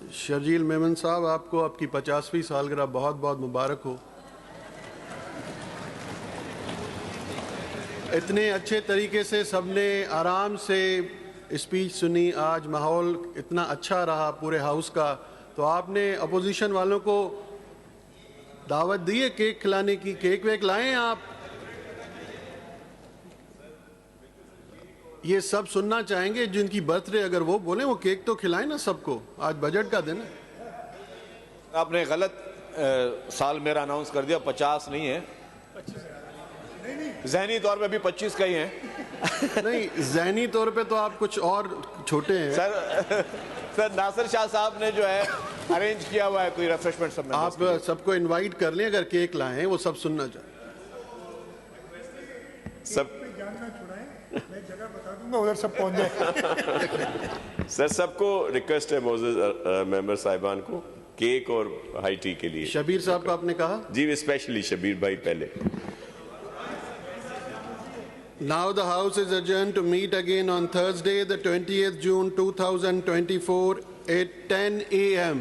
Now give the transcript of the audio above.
शर्जील मेमन साहब, आपको आपकी 50वीं सालगिरह बहुत बहुत मुबारक हो। इतने अच्छे तरीके से सबने आराम से स्पीच सुनी, आज माहौल इतना अच्छा रहा पूरे हाउस का, तो आपने अपोजिशन वालों को दावत दी है केक खिलाने की? केक वेक लाएं आप? ये सब सुनना चाहेंगे जिनकी बर्थडे, अगर वो बोले वो केक तो खिलाएं ना सबको, आज बजट का दिन है। आपने गलत साल मेरा अनाउंस कर दिया, 50 नहीं है, ज़हनी तौर पे भी 25 का ही है। नहीं, ज़हनी तौर पे तो आप कुछ और छोटे हैं सर नासिर शाह साहब ने जो है अरेंज किया हुआ है कोई रिफ्रेशमेंट सब। आप सबको इनवाइट कर लें, अगर केक लाएं वो सब सुनना चाहें। सब मैं जगह बता दूंगा, उधर सब पहुंच जाए। सर सबको रिक्वेस्ट है मोअज़्ज़ज़ मेंबर साहिबान को केक और हाई टी के लिए। शबीर साहब को आपने कहा? जी, स्पेशली शबीर भाई पहले। Now the House is adjourned to meet again on Thursday, the 20th June 2024 at 10 a.m.